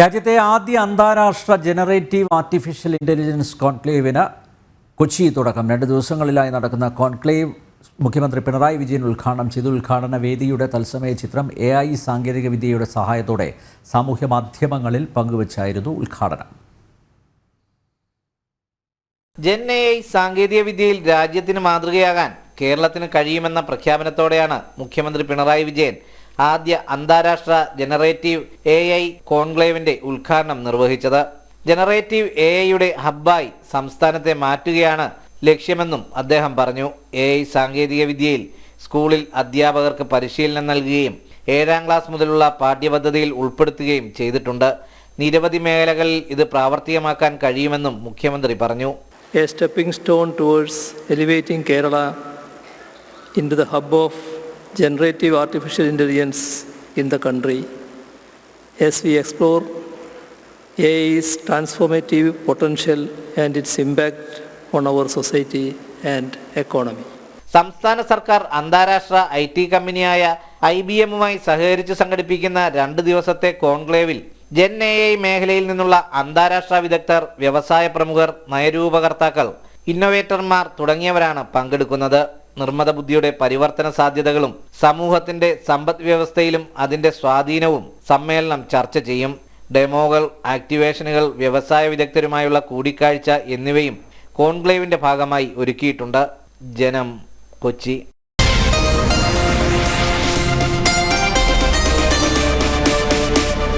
രാജ്യത്തെ ആദ്യ അന്താരാഷ്ട്ര ജനറേറ്റീവ് ആർട്ടിഫിഷ്യൽ ഇന്റലിജൻസ് കോൺക്ലേവിന് കൊച്ചി തുടക്കം. 2 ദിവസങ്ങളിലായി നടക്കുന്ന കോൺക്ലേവ് മുഖ്യമന്ത്രി പിണറായി വിജയൻ ഉദ്ഘാടനം ചെയ്തു. ഉദ്ഘാടന വേദിയുടെ തത്സമയ ചിത്രം AI സാങ്കേതികവിദ്യയുടെ സഹായത്തോടെ സാമൂഹ്യ മാധ്യമങ്ങളിൽ പങ്കുവച്ചായിരുന്നു ഉദ്ഘാടനം. ജെൻ AI സാങ്കേതികവിദ്യയിൽ രാജ്യത്തിന് മാതൃകയാകാൻ കേരളത്തിന് കഴിയുമെന്ന പ്രഖ്യാപനത്തോടെയാണ് മുഖ്യമന്ത്രി പിണറായി വിജയൻ ആദ്യ അന്താരാഷ്ട്ര ജനറേറ്റീവ് AI കോൺക്ലേവിന്റെ ഉദ്ഘാടനം നിർവഹിച്ചത്. ജനറേറ്റീവ് AIയുടെ ഹബ്ബായി സംസ്ഥാനത്തെ മാറ്റുകയാണ് ലക്ഷ്യമെന്നും അദ്ദേഹം പറഞ്ഞു. AI സാങ്കേതികവിദ്യയിൽ സ്കൂളിൽ അധ്യാപകർക്ക് പരിശീലനം നൽകുകയും 7ാം ക്ലാസ് മുതലുള്ള പാഠ്യപദ്ധതിയിൽ ഉൾപ്പെടുത്തുകയും ചെയ്തിട്ടുണ്ട്. നിരവധി മേഖലകളിൽ ഇത് പ്രാവർത്തികമാക്കാൻ കഴിയുമെന്നും മുഖ്യമന്ത്രി പറഞ്ഞു. A stepping stone towards elevating Kerala into the hub of generative artificial intelligence in the country as we explore AI's transformative potential and its impact on our society and economy. സംസ്ഥാന സർക്കാർ അന്താരാഷ്ട്ര IT കമ്പനിയായ IBMുമായി സഹകരിച്ച് സംഘടിപ്പിക്കുന്ന 2 ദിവസത്തെ കോൺക്ലേവിൽ gen AI മേഖലയിൽ നിന്നുള്ള അന്താരാഷ്ട്ര വിദഗ്ധർ, വ്യവസായ പ്രമുഖർ, നയരൂപകർത്താക്കൾ, ഇന്നോവേറ്റർമാർ തുടങ്ങിയവരാണ് പങ്കെടുക്കുന്നത്. നിർമ്മത ബുദ്ധിയുടെ പരിവർത്തന സാധ്യതകളും സമൂഹത്തിന്റെ സമ്പദ് വ്യവസ്ഥയിലും അതിന്റെ സ്വാധീനവും സമ്മേളനം ചർച്ച ചെയ്യും. ഡെമോകൾ, ആക്ടിവേഷനുകൾ, വ്യവസായ വിദഗ്ധരുമായുള്ള കൂടിക്കാഴ്ച എന്നിവയും കോൺക്ലേവിന്റെ ഭാഗമായി ഒരുക്കിയിട്ടുണ്ട്. ജനം, കൊച്ചി.